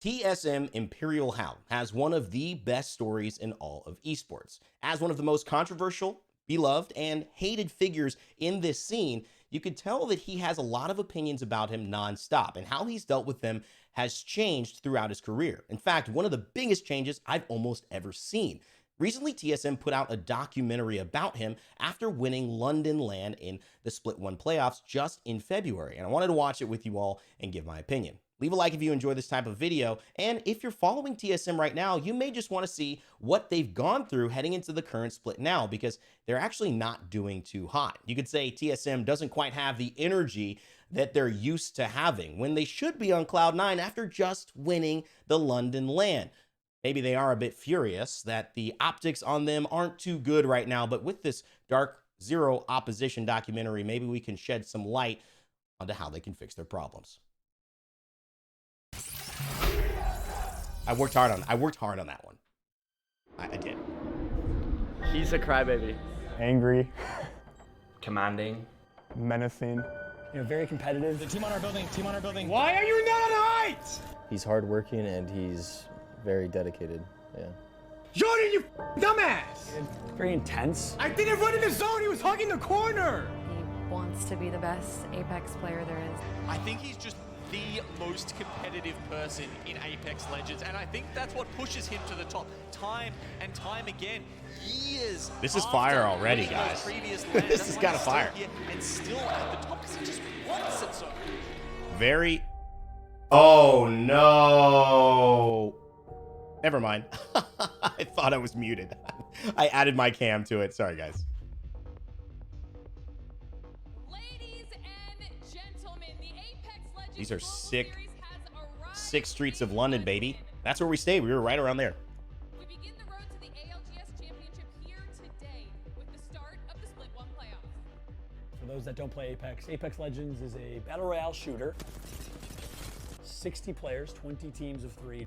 TSM ImperialHal has one of the best stories in all of esports. As one of the most controversial, beloved, and hated figures in this scene, you could tell that he has a lot of opinions about him nonstop, and how he's dealt with them has changed throughout his career. In fact, one of the biggest changes I've almost ever seen. Recently, TSM put out a documentary about him after winning London LAN in the Split 1 playoffs just in February, and I wanted to watch it with you all and give my opinion. Leave a like if you enjoy this type of video, and if you're following TSM right now, you may just want to see what they've gone through heading into the current split now, because they're actually not doing too hot. You could say TSM doesn't quite have the energy that they're used to having when they should be on Cloud 9 after just winning the London LAN. Maybe they are a bit furious that the optics on them aren't too good right now, but with this Dark Zero opposition documentary, maybe we can shed some light onto how they can fix their problems. I worked hard on that one. I did. He's a crybaby. Angry. Commanding. Menacing. Very competitive. The team on our building, Why are you not on height? He's hardworking and he's very dedicated, yeah. Jordan, you dumbass! Very intense. I didn't run in the zone, he was hugging the corner! He wants to be the best Apex player there is. I think he's just the most competitive person in Apex Legends, and I think that's what pushes him to the top time and time again. Years. This is fire already, guys. This has got a fire. And still at the top because he just wants it so. Very. Oh no. Never mind. I thought I was muted. I added my cam to it. Sorry, guys. These are sick streets of London, baby. That's where we stay. We were right around there. We begin the road to the ALGS Championship here today with the start of the Split 1 playoffs. For those that don't play Apex, Apex Legends is a battle royale shooter. 60 players, 20 teams of 3.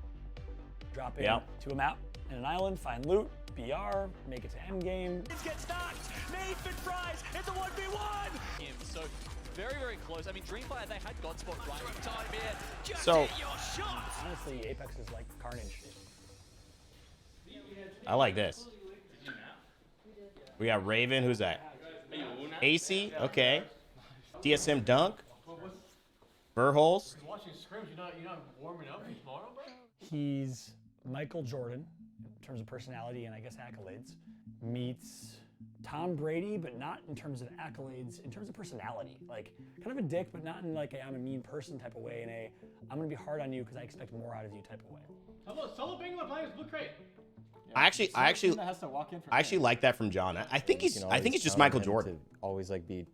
Drop in to a map and an island, find loot, BR, make it to endgame. It gets knocked. Nathan Fries hits a 1v1. So very, very close. I mean, Dreamfire, they had Godspot right in time here. Just hit your shot. Honestly, Apex is like Carnage. I like this. We got Raven. Who's that? AC. Okay. TSM Dunk. Verhulst. Watching scrims, you're not warming up tomorrow, bro? He's Michael Jordan in terms of personality and I guess accolades. Meets Tom Brady, but not in terms of accolades, in terms of personality. Like, kind of a dick, but not in like a I'm a mean person type of way, in a I'm gonna be hard on you because I expect more out of you type of way. How about solo Bangalore playing with Blue Crate? I actually like that from John. I think it's just Michael Jordan. To always like be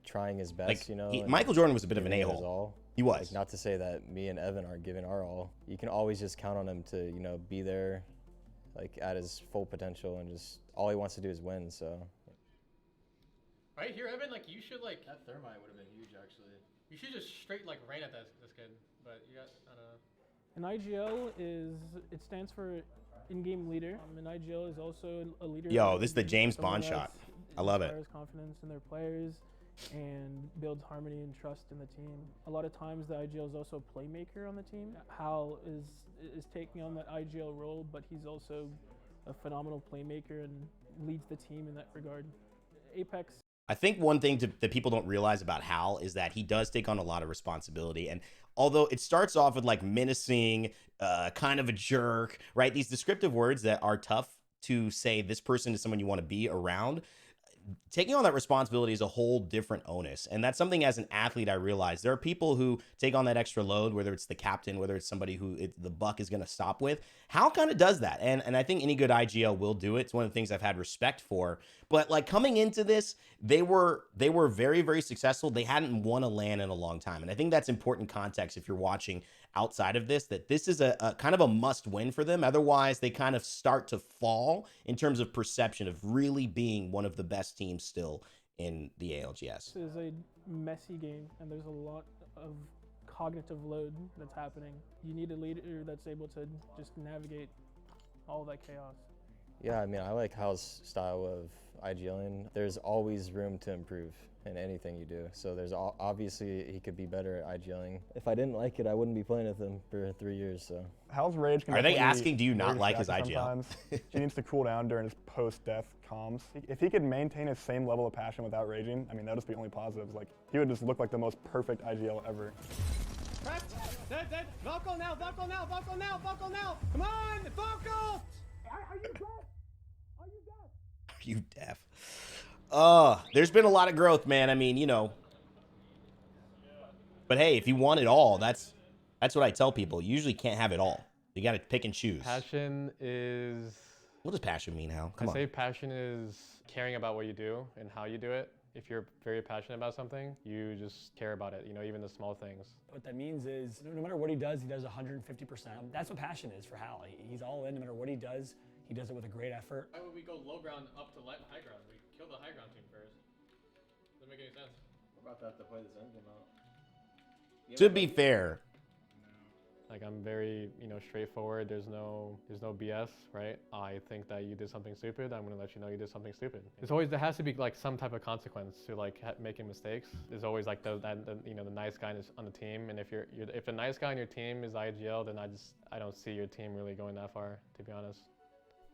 trying his best, like, Michael Jordan was a bit of an a-hole. He was. Like, not to say that me and Evan aren't giving our all. You can always just count on him to, be there, like at his full potential, and just all he wants to do is win. So. Right here, Evan, like you should like that thermite would have been huge actually. You should just straight like rain at this kid, but you got I don't know. An IGL it stands for in-game leader. An IGL is also a leader. Yo, this is the James Bond shot. I love it. Inspires confidence in their players and builds harmony and trust in the team. A lot of times the IGL is also a playmaker on the team. Hal is taking on that IGL role, but he's also a phenomenal playmaker and leads the team in that regard. Apex. I think one thing that people don't realize about Hal is that he does take on a lot of responsibility. And although it starts off with like menacing, kind of a jerk, right? These descriptive words that are tough to say this person is someone you want to be around. Taking on that responsibility is a whole different onus. And that's something as an athlete I realized. There are people who take on that extra load, whether it's the captain, whether it's somebody who the buck is going to stop with. Hal kind of does that. And I think any good IGL will do it. It's one of the things I've had respect for. But like coming into this, they were very, very successful. They hadn't won a LAN in a long time. And I think that's important context if you're watching outside of this, that this is a kind of a must win for them. Otherwise, they kind of start to fall in terms of perception of really being one of the best teams still in the ALGS. This is a messy game, and there's a lot of cognitive load that's happening. You need a leader that's able to just navigate all that chaos. Yeah, I mean, I like Hal's style of IGLing. There's always room to improve in anything you do. So there's obviously he could be better at IGLing. If I didn't like it, I wouldn't be playing with him for 3 years. So Hal's rage can Are they definitely asking, do you not very like his distracting IGL? Sometimes. He needs to cool down during his post-death comms. If he could maintain his same level of passion without raging, I mean, that would just be only positives. Like, he would just look like the most perfect IGL ever. Dead. Vocal now. Come on, vocal! Are you dead? Are you deaf? There's been a lot of growth, man. I mean, you know. But hey, if you want it all, that's what I tell people. You usually can't have it all. You got to pick and choose. Passion is... What does passion mean, Hal? Come on. I say passion is caring about what you do and how you do it. If you're very passionate about something, you just care about it, you know, even the small things. What that means is no matter what he does 150%. That's what passion is for Hal. He's all in no matter what he does it with a great effort. Why would we go low ground up to high ground? We kill the high ground team first. Doesn't make any sense. We're about to have to play this end game out. To be fair, Like, I'm very, you know, straightforward. There's no BS, right? I think that you did something stupid. I'm gonna let you know you did something stupid. There has to be like some type of consequence to like making mistakes. There's always like the nice guy on the team, and if the nice guy on your team is IGL, then I don't see your team really going that far, to be honest.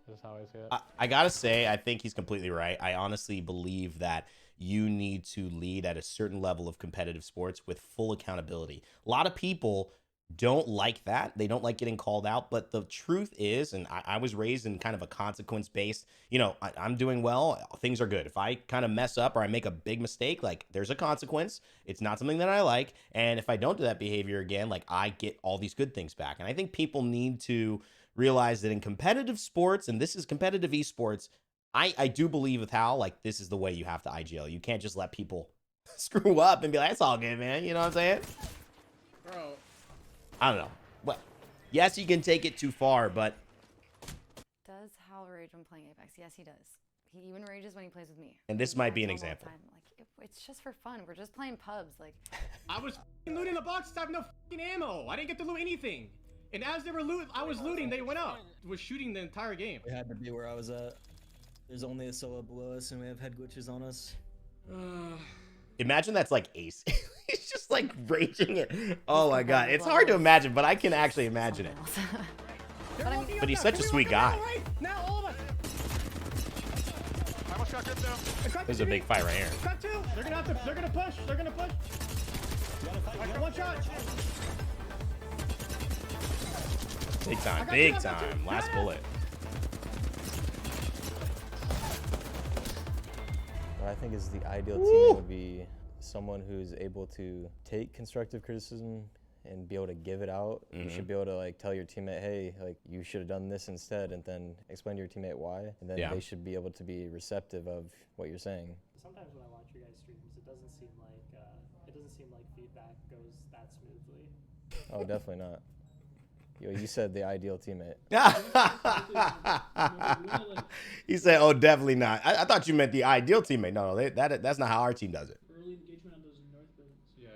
That's how I see it. I gotta say, I think he's completely right. I honestly believe that you need to lead at a certain level of competitive sports with full accountability. A lot of people don't like that. They don't like getting called out. But the truth is, and I was raised in kind of a consequence-based, you know, I'm doing well, things are good. If I kind of mess up or I make a big mistake, like, there's a consequence. It's not something that I like. And if I don't do that behavior again, like, I get all these good things back. And I think people need to realize that in competitive sports, and this is competitive esports, I do believe with Hal, like, this is the way you have to IGL. You can't just let people screw up and be like, it's all good, man. You know what I'm saying? Bro. I don't know. Well, yes, you can take it too far, but... Does Hal rage when playing Apex? Yes, he does. He even rages when he plays with me. And this might be an example. Like, it's just for fun. We're just playing pubs. Like, I was looting the boxes. I have no ammo. I didn't get to loot anything. And as they were I was looting, they went up. Was shooting the entire game. It had to be where I was at. There's only a solo below us, and we have head glitches on us. Imagine that's like Ace. He's just like raging it. Oh my god, it's hard to imagine, but I can actually imagine it. But he's such a sweet guy. Now all of us. I almost got good though. There's a big fight right here. Cut two. They're gonna push. They're gonna push. One shot. Big time, big time. Last bullet. What I think is the ideal team would be someone who's able to take constructive criticism and be able to give it out. You should be able to like tell your teammate, hey, like you should have done this instead, and then explain to your teammate why, and then they should be able to be receptive of what you're saying. Sometimes when I watch your guys' streams, it doesn't seem like feedback goes that smoothly. Oh, definitely not. Yo, you said the ideal teammate. He said, oh, definitely not. I thought you meant the ideal teammate. No, that's not how our team does it. Early engagement on those north buildings. Yeah.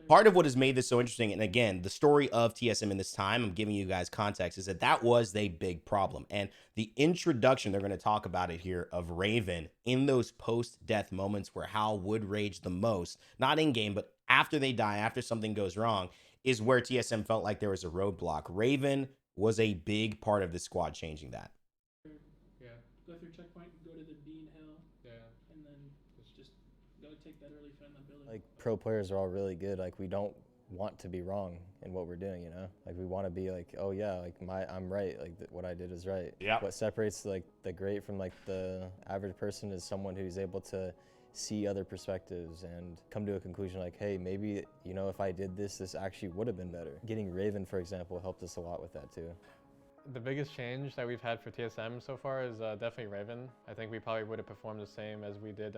Part of what has made this so interesting, and again, the story of TSM in this time, I'm giving you guys context, is that was a big problem. And the introduction, they're going to talk about it here, of Raven in those post-death moments where Hal would rage the most, not in-game, but after they die, after something goes wrong, is where TSM felt like there was a roadblock. Raven was a big part of the squad changing that. Yeah. Go through checkpoint, go to the B and Hal. Yeah. And then just go take that early fight in that building. Like pro players are all really good. Like we don't want to be wrong in what we're doing, you know? Like we want to be like, oh yeah, like I'm right. Like what I did is right. Yeah. What separates like the great from like the average person is someone who's able to see other perspectives and come to a conclusion like, hey, maybe, you know, if I did this actually would have been better. Getting Raven, for example, helped us a lot with that too. The biggest change that we've had for TSM so far is definitely Raven. I think we probably would have performed the same as we did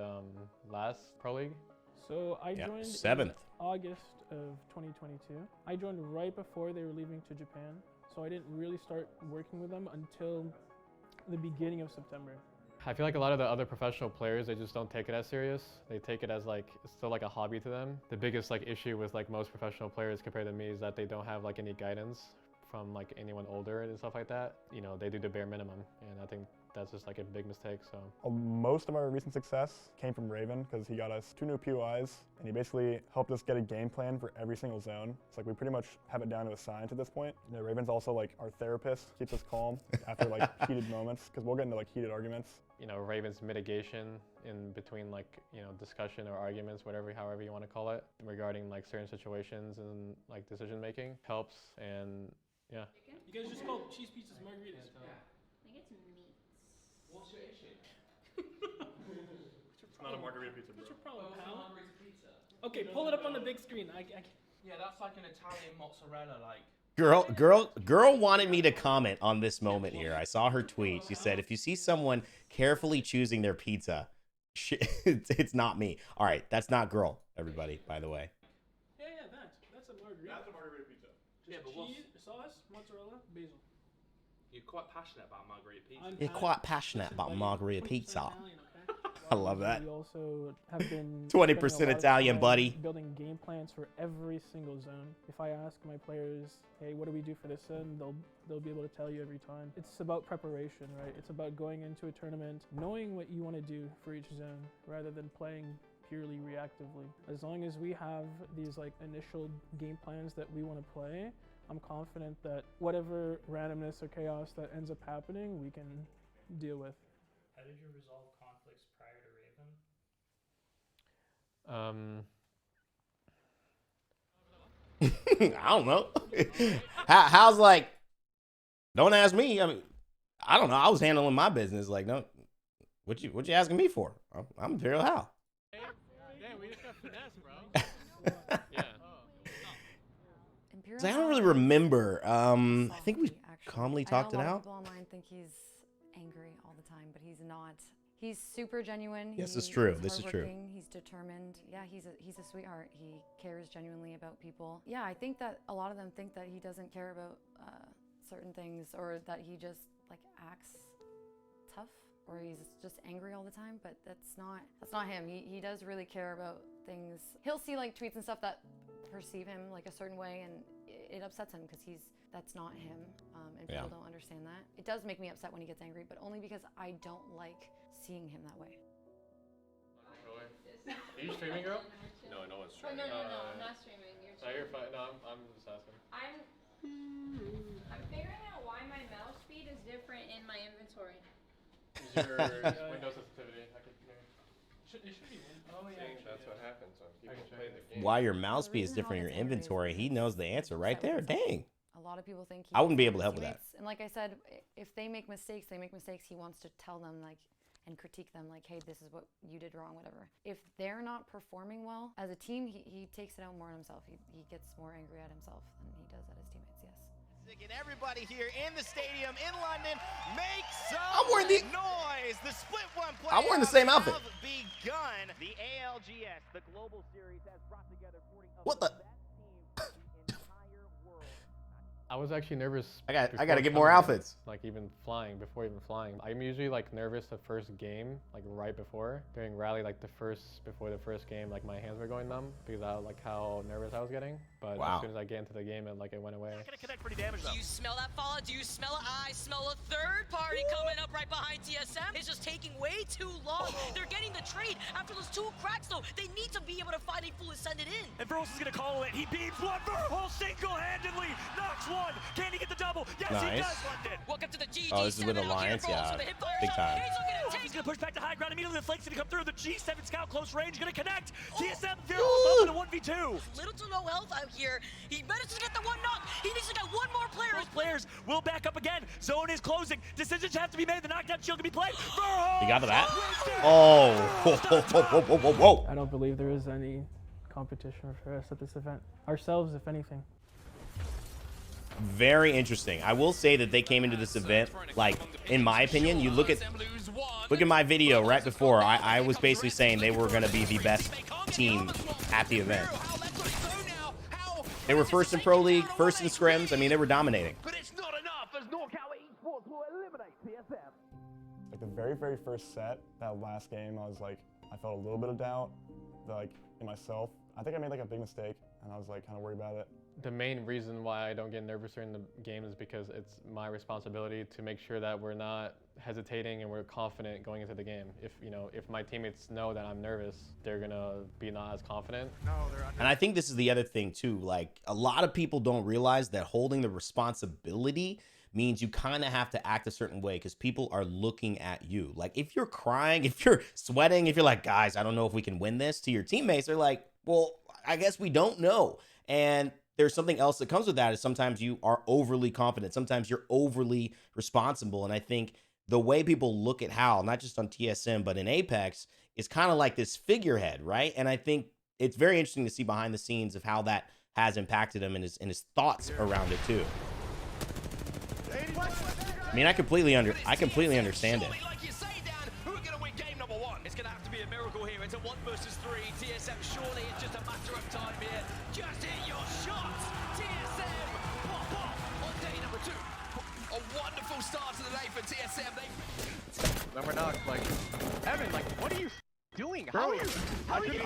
last Pro League. So I joined 7th. in August of 2022. I joined right before they were leaving to Japan. So I didn't really start working with them until the beginning of September. I feel like a lot of the other professional players, they just don't take it as serious. They take it as like, it's still like a hobby to them. The biggest like issue with like most professional players compared to me is that they don't have like any guidance from like anyone older and stuff like that, you know, they do the bare minimum, and I think that's just like a big mistake. So most of our recent success came from Raven because he got us 2 new POIs and he basically helped us get a game plan for every single zone. It's like we pretty much have it down to a science at this point. You know, Raven's also like our therapist, keeps us calm after like heated moments because we'll get into like heated arguments. You know, Raven's mitigation in between like, you know, discussion or arguments, however you want to call it, regarding like certain situations and like decision making helps, and yeah. You guys just call cheese pizzas margaritas. I think it's meats. What's your issue? It's not a margarita pizza, bro. What's your problem, It's a pal? margarita pizza. Okay, pull it up on the big screen. Yeah, that's like an Italian mozzarella, like. Girl wanted me to comment on this moment here. I saw her tweet. She said, if you see someone carefully choosing their pizza, it's not me. All right, that's not girl, everybody, by the way. Yeah, that's a margarita. That's a margarita pizza. Yeah, but cheese, sauce, mozzarella, basil. You're quite passionate about margarita pizza. You're quite passionate about margarita pizza. I love that. We also have been 20% Italian, buddy. Building game plans for every single zone. If I ask my players, hey, what do we do for this zone? They'll be able to tell you every time. It's about preparation, right? It's about going into a tournament, knowing what you want to do for each zone, rather than playing purely reactively. As long as we have these like initial game plans that we want to play, I'm confident that whatever randomness or chaos that ends up happening, we can deal with. How did you resolve conflicts prior to Raven? I don't know. How's like, don't ask me. I mean, I don't know. I was handling my business. Like, no, what you asking me for? I'm Imperial Hal. Damn, we just got finesse, bro. Yeah. I don't really remember. I think we calmly talked it I know a lot out. of people online think he's angry all the time, but he's not. He's super genuine. Yes, it's true. He's This is true. hardworking, He's determined. Yeah, he's a sweetheart. He cares genuinely about people. Yeah, I think that a lot of them think that he doesn't care about certain things, or that he just like acts tough, or he's just angry all the time. But that's not him. He does really care about things. He'll see like tweets and stuff that perceive him like a certain way, and it upsets him because that's not him, and people don't understand that. It does make me upset when he gets angry, but only because I don't like seeing him that way. Are you streaming, girl? No one's streaming. No, I'm not streaming. You're fine. No, I'm just asking. I'm figuring out why my mouse speed is different in my inventory. Is your Windows sensitivity? I can hear. It should be. Oh yeah. That's what happens when people play the game. Why your mouse speed is different in your inventory? He knows the answer right there. Dang. A lot of people think I wouldn't be able to help with that. And like I said, if they make mistakes, they make mistakes. He wants to tell them like and critique them like, hey, this is what you did wrong, whatever. If they're not performing well as a team, he takes it out more on himself. He gets more angry at himself than he does at his teammates. Yes. And everybody here in the stadium in London, make some noise. The split one playoffs I'm wearing the same outfit. have begun. The ALGS, the global series, has brought together 40 of What the? best teams in the entire world. I was actually nervous. I got to before get more coming, outfits. Like before even flying. I'm usually like nervous the first game, like right before. During rally, like before the first game, like my hands were going numb because I like how nervous I was getting. But as soon as I get into the game, it went away. Gonna connect pretty damage though. Do you smell that fallout? Do you smell it? I smell a third party coming up right behind TSM. It's just taking way too long. They're getting the trade after those 2 cracks though. They need to be able to find a fool and send it in. And Verhulst is gonna call it. He beams one. Verhulst single-handedly knocks one. Can he get the double? Yes, he does, London. Welcome to the G7. Oh, this is with Alliance, yeah, big time. He's gonna push back to high ground immediately. The flank's gonna come through. The G7 scout close range gonna connect. TSM Verhulst up in a 1v2. Little to no health out here. He managed to get the one knock. He needs to get one more player. Those players will back up again. Zone is closing. Decisions have to be made. The knockdown shield can be played. Verhulst! You got to that? Oh, whoa. I don't believe there is any competition for us at this event. Ourselves, if anything. Very interesting. I will say that they came into this event, like, in my opinion, you look at my video right before, I was basically saying they were going to be the best team at the event. They were first in Pro League, first in scrims. I mean, they were dominating. But it's not enough as NorCal Esports will eliminate TSM. Like the very first set, that last game, I felt a little bit of doubt, like in myself. I think I made like a big mistake, and I was like kind of worried about it. The main reason why I don't get nervous during the game is because it's my responsibility to make sure that we're not hesitating and we're confident going into the game. If my teammates know that I'm nervous, they're gonna be not as confident. And I think this is the other thing too. Like, a lot of people don't realize that holding the responsibility means you kind of have to act a certain way because people are looking at you. Like, if you're crying, if you're sweating, if you're like, guys, I don't know if we can win this, to your teammates, they're like, well, I guess we don't know. And there's something else that comes with that is sometimes you are overly confident. Sometimes you're overly responsible. And I think the way people look at Hal, not just on TSM, but in Apex, is kind of like this figurehead, right? And I think it's very interesting to see behind the scenes of how that has impacted him and his thoughts around it too. I mean, I completely understand it. Like you say, Dan, who are going to win game number one? It's going to have to be a miracle here. It's a 1 versus 3. TSM, surely it's just a matter of time here. Just hit your shots. TSM, pop off on day number 2. A wonderful start to the day for TSM. Remember now, like, Evan, like, what are you doing? How are you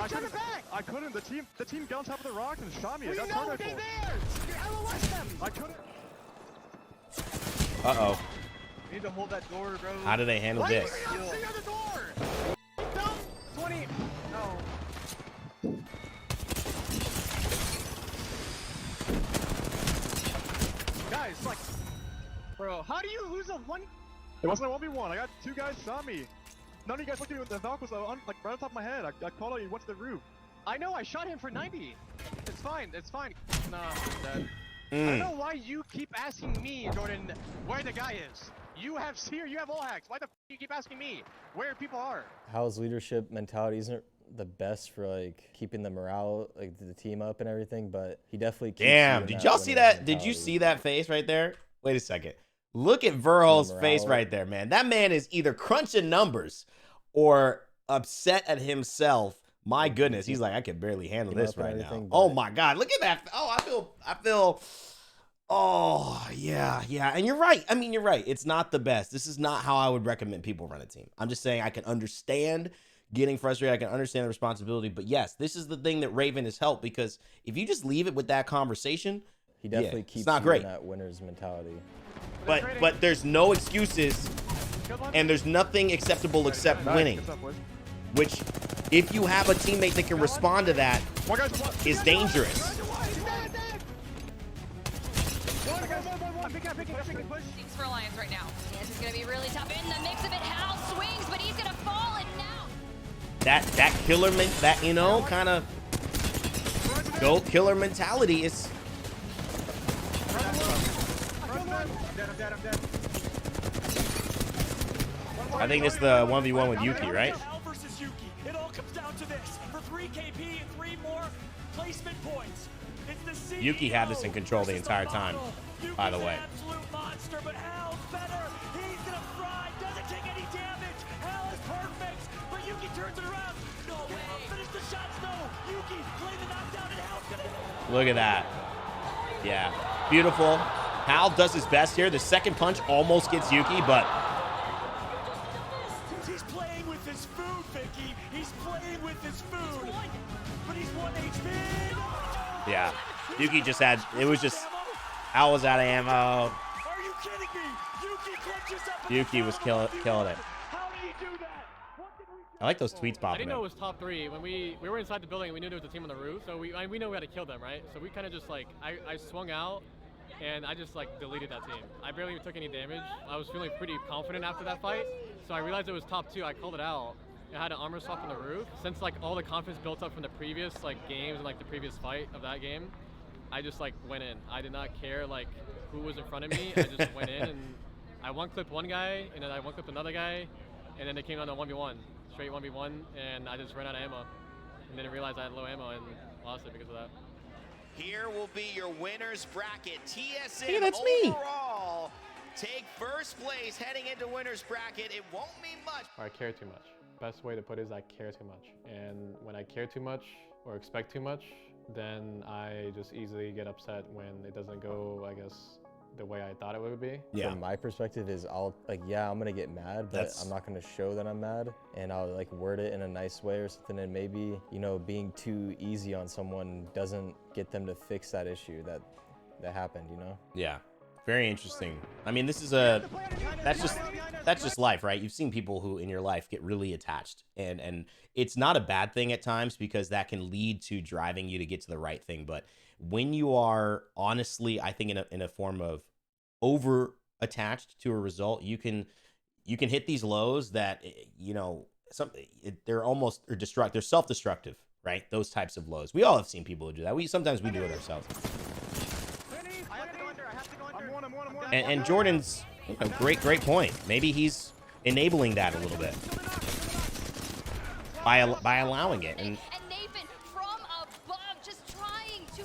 turn it back? I couldn't. The team got on top of the rock and shot me. Well, I got you know turned they're for. there. You're LOS them. I couldn't. Uh-oh. You need to hold that door, bro. How do they handle this? Why are you not the door? Don't. 20. No. Guys, like, bro, how do you lose a one? It wasn't a 1v1. I got 2 guys shot me. None of you guys looked at me when the Valk was like right on top of my head. I called out you went to the roof. I know, I shot him for 90. It's fine, it's fine. Nah, I'm dead. I don't know why you keep asking me, Jordan, where the guy is. You have Seer, you have all hacks. Why the f do you keep asking me where people are? Hal's leadership mentality isn't the best for like keeping the morale, like the team up and everything, but he definitely keeps Damn, did y'all see that? Did you see that face right there? Wait a second. Look at Verhulst's face right there, man. That man is either crunching numbers or upset at himself. My goodness, he's like, I can barely handle this right now. Oh my God, look at that. Oh, I feel, oh yeah. And you're right. I mean, you're right. It's not the best. This is not how I would recommend people run a team. I'm just saying I can understand getting frustrated. I can understand the responsibility, but yes, this is the thing that Raven has helped, because if you just leave it with that conversation, he definitely keeps it's not you great. in that winner's mentality. But there's no excuses, and there's nothing acceptable except winning. Which, if you have a teammate that can respond to that, is dangerous. Things for Alliance right now. This is going to be really tough. In the mix of it, Hal swings, but he's going to fall, and now... That killer, that, you know, kind of go killer mentality is... I think it's the 1v1 with Yuki, right? It all comes down to this. For 3 KP and 3 more placement points. It's the Yuki had this in control the entire time, by the way. Absolute monster, but Hal's better. He's gonna fry. Doesn't take any damage. Hal is perfect, but Yuki turns it around. No way. Finish the shots. No. Yuki play the knockdown, and Hal's gonna... Look at that. Yeah, beautiful. Hal does his best here. The second punch almost gets Yuki, but... He's playing with his food, Vicky. He's playing with his food. But he's 1 HP. Yeah, Yuki just had, it was just, Hal was out of ammo. Are you kidding me? Yuki clutches up. Yuki was killing it. How did he do that? I like those tweets I popping didn't know up. it was top 3. When we were inside the building and we knew there was a team on the roof, so we know we had to kill them, right? So we kind of just like, I swung out and I just like deleted that team. I barely even took any damage. I was feeling pretty confident after that fight, so I realized it was top 2. I called it out. I had an armor swap on the roof. Since like all the confidence built up from the previous like games and like the previous fight of that game, I just like went in. I did not care like who was in front of me. I just went in and I one-clipped one guy and then I one-clipped another guy, and then they came on a 1v1, straight 1v1, and I just ran out of ammo. And then I realized I had low ammo and lost it because of that. Here will be your winners bracket. TSM Hey, that's me. overall take first place heading into winners bracket. It won't mean much. Or I care too much. Best way to put it is I care too much. And when I care too much or expect too much, then I just easily get upset when it doesn't go, I guess, the way I thought it would be. Yeah. From my perspective is I'm gonna get mad, but I'm not gonna show that I'm mad, and I'll like word it in a nice way or something, and maybe, you know, being too easy on someone doesn't get them to fix that issue that happened, you know? Yeah. Very interesting. I mean, this is that's just life, right? You've seen people who in your life get really attached, and it's not a bad thing at times because that can lead to driving you to get to the right thing. But when you are honestly, I think in a form of over attached to a result, you can hit these lows that, you know, they're they're self-destructive, right? Those types of lows. We all have seen people who do that. Sometimes we do it ourselves. And Jordan's, you know, great point. Maybe he's enabling that a little bit by allowing it. And Nathan from above just trying to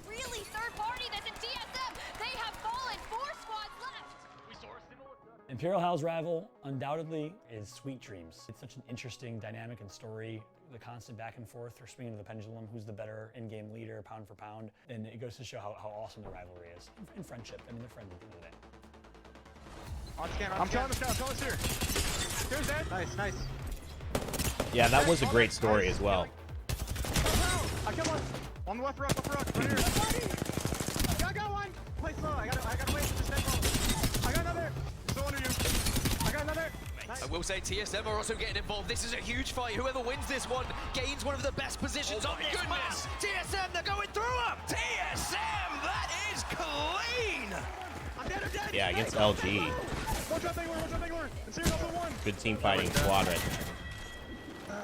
really third party this in TSM. They have fallen. 4 squads left. ImperialHal's rival undoubtedly is Sweet Dreams. It's such an interesting dynamic and story. The constant back and forth or swinging of the pendulum, who's the better in-game leader, pound for pound. And it goes to show how awesome the rivalry is. And friendship. I mean, they're friends at the end of the day. I'm telling us here. Here's that. Nice. yeah, that was a great story as well. I killed one. On the left rock, right here. I got one. Play slow. I gotta wait for this. I got another. Still under you. I got another. I will say TSM are also getting involved. This is a huge fight. Whoever wins this one gains one of the best positions on this map. TSM, they're going through them. TSM, that is clean. I'm dead. Yeah, against LG. Good team fighting squad right there.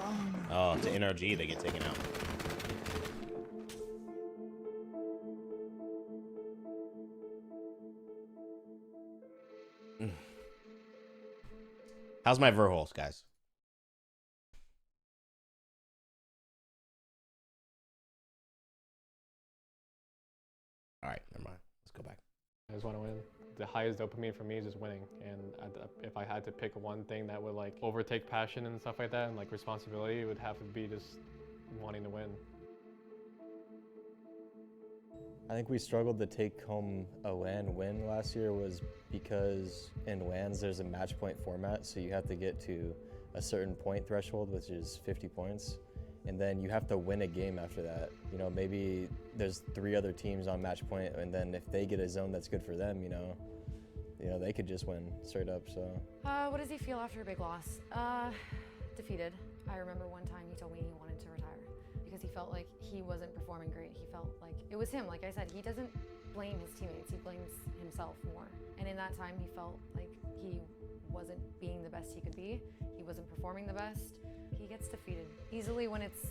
Oh, to NRG, they get taken out. How's my Verhulst, guys? All right, never mind. Let's go back. I just want to win. The highest dopamine for me is just winning, and if I had to pick one thing that would like overtake passion and stuff like that, and like responsibility, it would have to be just wanting to win. I think we struggled to take home a LAN win last year was because in LANs there's a match point format, so you have to get to a certain point threshold, which is 50 points, and then you have to win a game after that. You know, maybe there's 3 other teams on match point, and then if they get a zone that's good for them, you know, they could just win straight up. So. What does he feel after a big loss? Defeated. I remember one time he told me he wanted to retire because he felt like he wasn't performing great. He felt like it was him. Like I said, he doesn't blame his teammates. He blames himself more. And in that time, he felt like he wasn't being the best he could be. He wasn't performing the best. He gets defeated easily when it's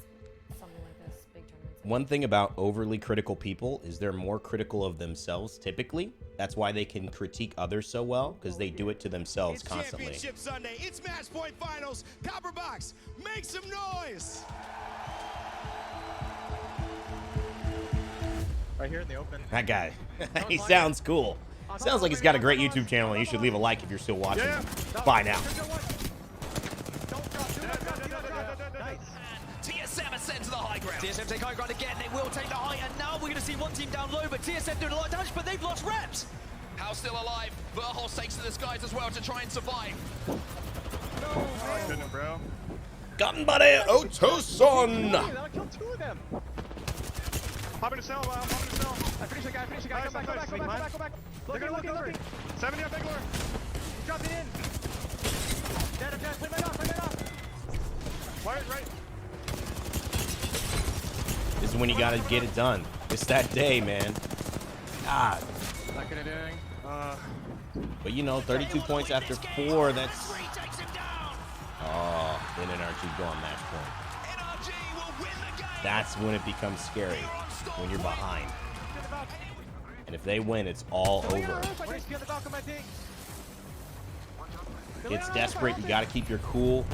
something like this, big tournaments. One thing about overly critical people is they're more critical of themselves typically. That's why they can critique others so well, because they do it to themselves constantly. It's Championship Sunday. It's Match Point Finals. Copper Box, make some noise! Right here in the open. That guy, he sounds cool. Sounds like he's got a great YouTube channel, and you should leave a like if you're still watching. Bye now. TSM ascend to the high ground. TSM take high ground again. They will take the high, and now we're going to see one team down low, but TSM doing a lot of damage, but they've lost reps. Hal's still alive. Verhulst takes to the skies as well to try and survive. Oh, goodness, bro. Gun buddy, Otoson. I killed 2 of them. Pop in the cell, pop in the cell. I finish the guy, Go back. They're gonna look. 70 up, big lure. He's dropping in. Dead, play that off. Right. This is when you gotta get it done. It's that day, man. God. Not gonna do. But you know, 32 points after 4, that's... Oh, then NRG go on match point. That's when it becomes scary, when you're behind. And if they win, it's all over. It's desperate, you gotta keep your cool.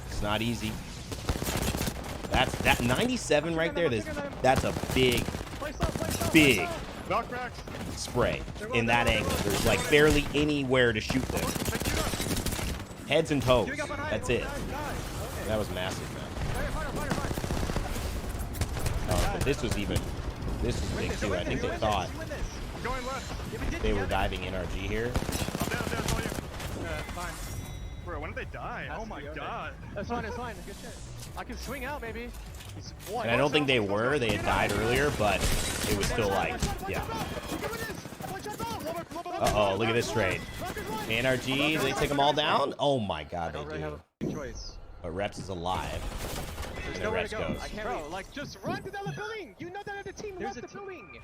It's not easy. That 97 right there, that's a big spray in that angle. There's like barely anywhere to shoot them. Heads and toes. That's it. That was massive, man. But this was big too. I think they thought they were diving NRG here. I'm dead, I saw you. Yeah, fine. Bro, when did they die? Oh my god. That's fine, it's fine. Good shit. I can swing out, maybe. And I don't think they were. They had died earlier, but it was still like, yeah. Uh-oh, look at this trade. NRG, they take them all down? Oh my god, they do. Choice. But Reps is alive. There's And nowhere Reps to go. goes. I can't Bro, like, just run to the other building. You know that other team left the building.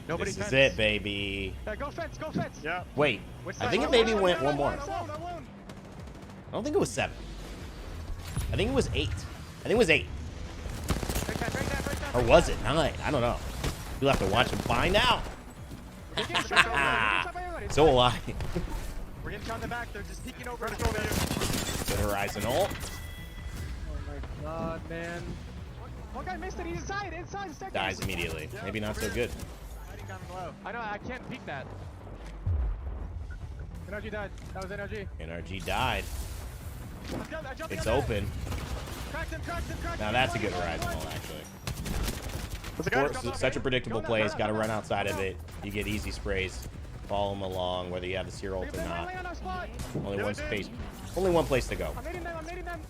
Nobody This is it, baby. Go fence, go fence. Yeah. Wait, I think it maybe went one more. I don't think it was 7. I think it was 8. I think it was 8. Or was it 9? I don't know. You'll have to watch and find out. So will I. We're getting on the back. They're just peeking over. Good Horizon ult. Oh my god, man. One guy missed it. He's inside. Inside. Dies immediately. Maybe not so good. I know. I can't peek that. NRG died. That was NRG. NRG died. It's open. Now that's a good Horizon ult, actually. Such a predictable play. It's got to run outside of it. You get easy sprays. Follow them along, whether you have the Seer ult or not. Only one place to go. I'm hitting them.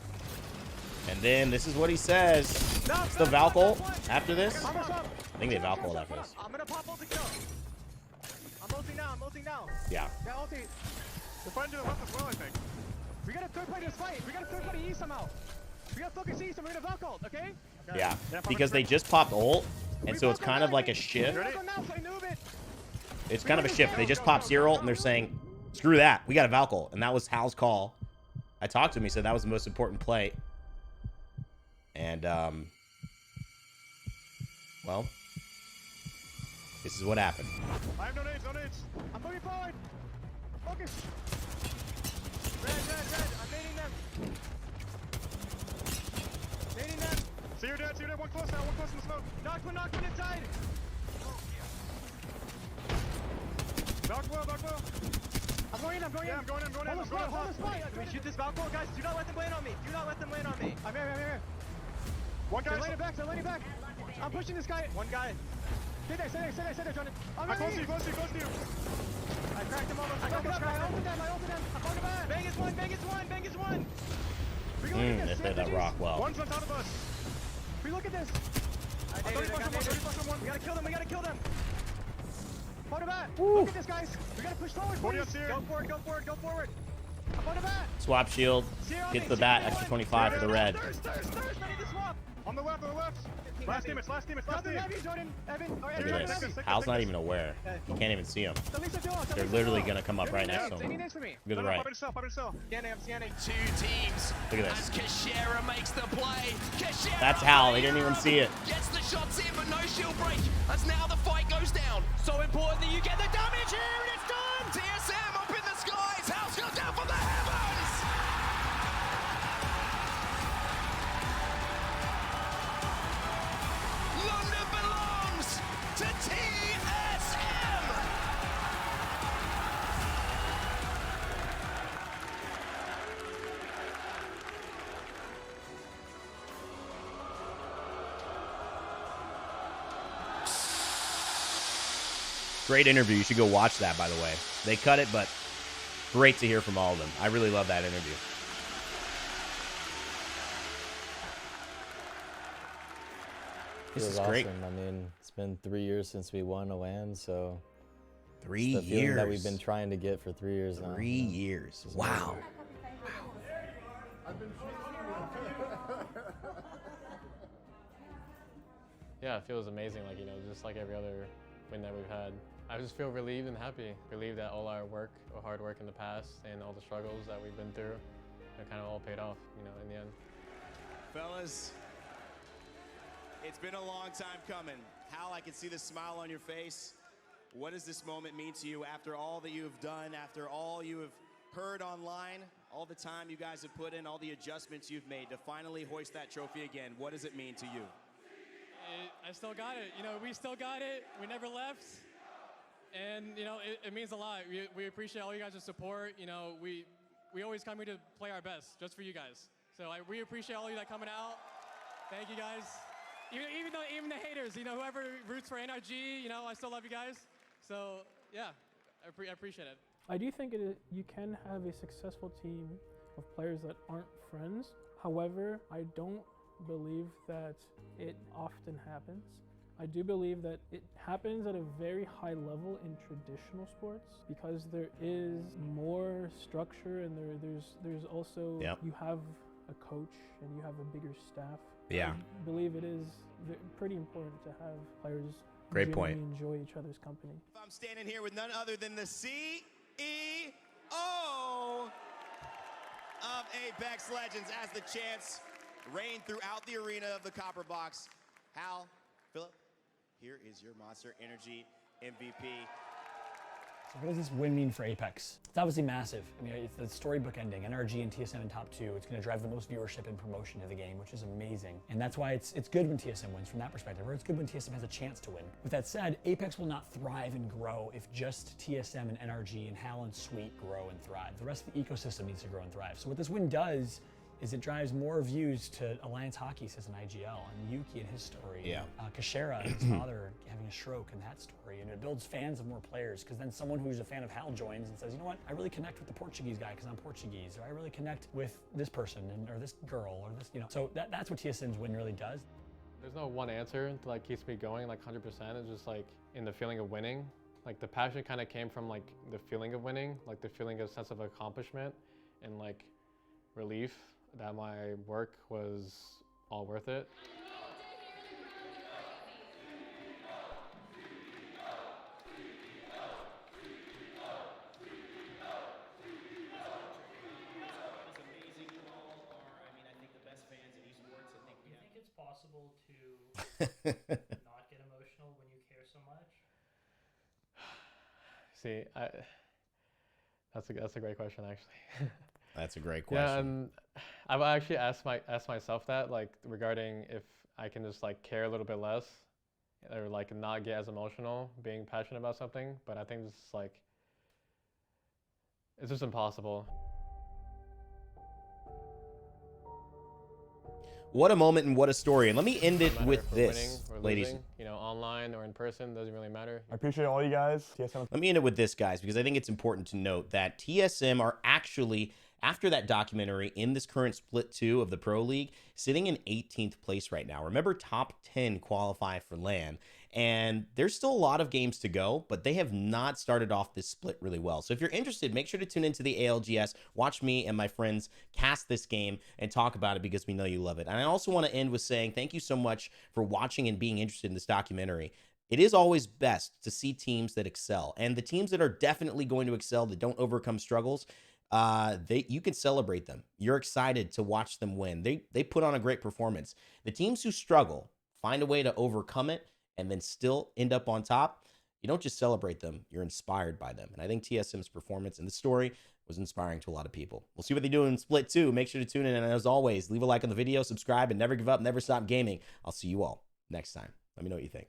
And then this is what he says. It's the Valk ult after this. I think they Valk ult after this. I'm gonna pop ult to kill. I'm ulting now. Yeah. Yeah, ulti. We're fighting to the left as well, I think. We got a third party to fight. We got a third party E somehow. We got focus East and we're gonna Valk ult, okay? Yeah, because they just popped ult, and so it's kind of like a shift. It's kind of a shift. They just popped Seer ult, and they're saying, screw that, we got a Valk ult. And that was Hal's call. I talked to him, he said that was the most important play. And, well, this is what happened. I have no nades. I'm moving forward. Focus. Red. I'm nading them. See you dead. One close now. One close in the smoke. Knock one inside. Knock well. I'm going in. Yeah, I'm going in. Hold the spot. Can we shoot this Valkyrie, guys? Do not let them land on me. I'm here. One guy. They're landing back. I'm pushing this guy. One guy. Stay there, Jordan. I'm close to you. I cracked him almost. I ulted them. I'm on the back. Bang is one. We look at They this. played that rock well. One's on top of us. We look at this. I 30 We gotta kill them. Hold it back. Look at this, guys. We gotta push forward, please. Go forward. I'm on the back. Swap shield. Get the bat. Extra 25 for the red. Ready to swap. On the left. Last team. Jordan. Evan. Look at this. Hal's not even aware. He can't even see him. They're literally going to come up right next to him. Look at the right. I'm scanning. Two teams. Look at this. As Kashera makes the play. Kashera That's Hal. They didn't even see it. Gets the shots in, but no shield break. As now the fight goes down. So important that you get the damage here, and it's done. TSM up in the skies. Hal's gone down from the heavens. London belongs to TSM! Great interview. You should go watch that, by the way. They cut it, but great to hear from all of them. I really love that interview. This is great. Awesome. I mean, it's been 3 years since we won a LAN, so 3 it's the feeling years that we've been trying to get for 3 years now. 3 years. Wow. Yeah, it feels amazing, like, just like every other win that we've had. I just feel relieved and happy. Relieved that all our work, or hard work in the past, and all the struggles that we've been through, it kind of all paid off, in the end. Fellas, it's been a long time coming. Hal, I can see the smile on your face. What does this moment mean to you after all that you have done, after all you have heard online, all the time you guys have put in, all the adjustments you've made to finally hoist that trophy again? What does it mean to you? I still got it. We still got it. We never left. And, it means a lot. We appreciate all you guys' support. We always come here to play our best, just for you guys. So we appreciate all of you that coming out. Thank you, guys. Even the haters, you know, whoever roots for NRG, you know, I still love you guys. So yeah, I appreciate it. I do think you can have a successful team of players that aren't friends. However, I don't believe that it often happens. I do believe that it happens at a very high level in traditional sports because there is more structure and there's also, you have a coach and you have a bigger staff. Yeah. I believe it is pretty important to have players Great point. enjoy each other's company. I'm standing here with none other than the CEO of Apex Legends as the chants reign throughout the arena of the Copper Box. Hal, Philip, here is your Monster Energy MVP. So what does this win mean for Apex? It's obviously massive. I mean, it's the storybook ending, NRG and TSM in top 2. It's going to drive the most viewership and promotion to the game, which is amazing. And that's why it's good when TSM wins from that perspective, or it's good when TSM has a chance to win. With that said, Apex will not thrive and grow if just TSM and NRG and Hal and Sweet grow and thrive. The rest of the ecosystem needs to grow and thrive. So what this win does is it drives more views to Alliance Hockey says an IGL, and Yuki and his story. Yeah. Kashera and his father having a stroke and that story. And it builds fans of more players because then someone who's a fan of Hal joins and says, you know what, I really connect with the Portuguese guy because I'm Portuguese, or I really connect with this person or this girl or this, you know. So that's what TSM's win really does. There's no one answer that like keeps me going like 100%. It's just like in the feeling of winning. Like the passion kind of came from like the feeling of winning, like the feeling of sense of accomplishment and like relief that my work was all worth it. It's possible to not get emotional when you care so much? See, that's a great question actually. That's a great question. Yeah, and I've actually asked myself that, like regarding if I can just like care a little bit less, or like not get as emotional being passionate about something. But I think it's like it's just impossible. What a moment and what a story. And let me end it No matter with if we're this, winning or ladies. losing, you know, online or in person, doesn't really matter. I appreciate all you guys. TSM. Let me end it with this, guys, because I think it's important to note that TSM are actually, after that documentary, in this current split 2 of the Pro League, sitting in 18th place right now. Remember, top 10 qualify for LAN. And there's still a lot of games to go, but they have not started off this split really well. So if you're interested, make sure to tune into the ALGS, watch me and my friends cast this game and talk about it because we know you love it. And I also want to end with saying thank you so much for watching and being interested in this documentary. It is always best to see teams that excel, and the teams that are definitely going to excel, that don't overcome struggles, you can celebrate them. You're excited to watch them win. They put on a great performance. The teams who struggle find a way to overcome it and then still end up on top. You don't just celebrate them, you're inspired by them. And I think TSM's performance in the story was inspiring to a lot of people. We'll see what they do in Split 2. Make sure to tune in. And as always, leave a like on the video, subscribe, and never give up, never stop gaming. I'll see you all next time. Let me know what you think.